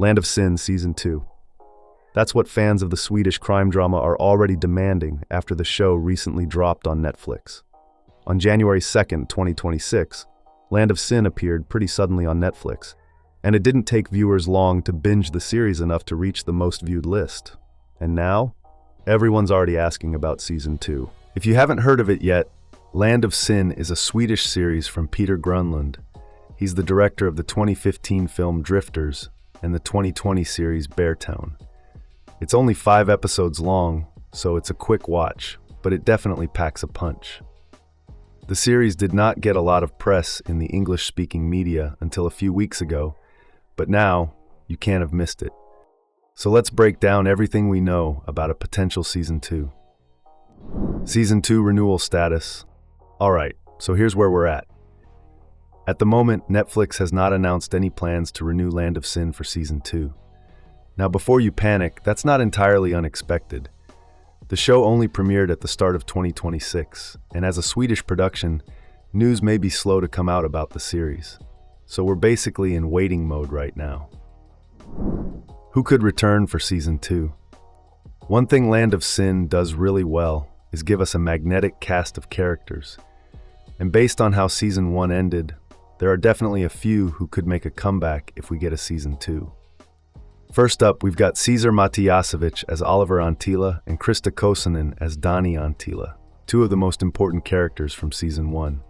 Land of Sin Season 2. That's what fans of the Swedish crime drama are already demanding after the show recently dropped on Netflix. On January 2nd, 2026, Land of Sin appeared pretty suddenly on Netflix, and it didn't take viewers long to binge the series enough to reach the most viewed list. And now, everyone's already asking about Season 2. If you haven't heard of it yet, Land of Sin is a Swedish series from Peter Grönlund. He's the director of the 2015 film Drifters and the 2020 series Beartown. It's only 5 episodes long, so it's a quick watch, but it definitely packs a punch. The series did not get a lot of press in the English-speaking media until a few weeks ago, but now you can't have missed it. So let's break down everything we know about a potential Season 2. Season 2 renewal status. Alright, so here's where we're at. At the moment, Netflix has not announced any plans to renew Land of Sin for Season 2. Now before you panic, that's not entirely unexpected. The show only premiered at the start of 2026, and as a Swedish production, news may be slow to come out about the series. So we're basically in waiting mode right now. Who could return for Season 2? One thing Land of Sin does really well is give us a magnetic cast of characters. And based on how Season 1 ended, there are definitely a few who could make a comeback if we get a Season 2. First up, we've got Caesar Matiasevich as Oliver Antila and Krista Kosonen as Dani Antila, two of the most important characters from Season 1.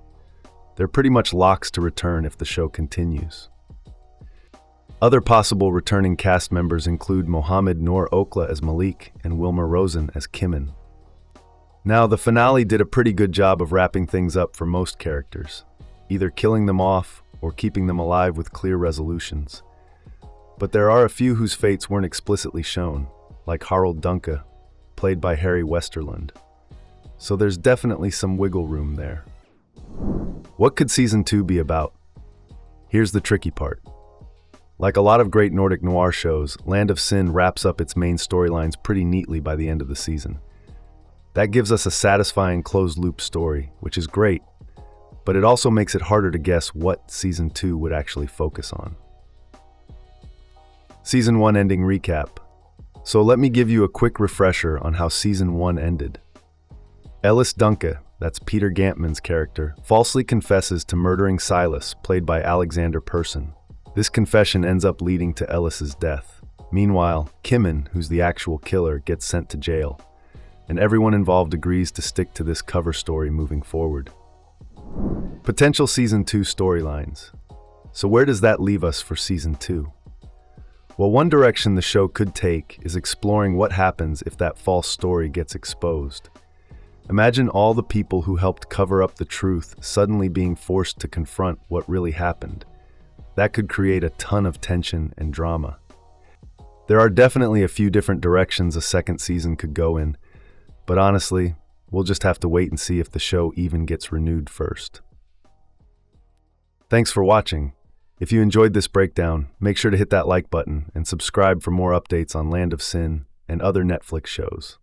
They're pretty much locks to return if the show continues. Other possible returning cast members include Mohammed Noor Okla as Malik and Wilma Rosen as Kimmen. Now, the finale did a pretty good job of wrapping things up for most characters, either killing them off or keeping them alive with clear resolutions. But there are a few whose fates weren't explicitly shown, like Harald Duncke, played by Harry Westerlund. So there's definitely some wiggle room there. What could Season 2 be about? Here's the tricky part. Like a lot of great Nordic noir shows, Land of Sin wraps up its main storylines pretty neatly by the end of the season. That gives us a satisfying closed-loop story, which is great, but it also makes it harder to guess what Season 2 would actually focus on. Season 1 ending recap. So let me give you a quick refresher on how Season 1 ended. Elis Duncke, that's Peter Gantman's character, falsely confesses to murdering Silas, played by Alexander Persson. This confession ends up leading to Elis's death. Meanwhile, Kimmen, who's the actual killer, gets sent to jail, and everyone involved agrees to stick to this cover story moving forward. Potential Season 2 storylines. So where does that leave us for Season 2? Well, one direction the show could take is exploring what happens if that false story gets exposed. Imagine all the people who helped cover up the truth suddenly being forced to confront what really happened. That could create a ton of tension and drama. There are definitely a few different directions a second season could go in, but honestly, we'll just have to wait and see if the show even gets renewed first. Thanks for watching. If you enjoyed this breakdown, make sure to hit that like button and subscribe for more updates on Land of Sin and other Netflix shows.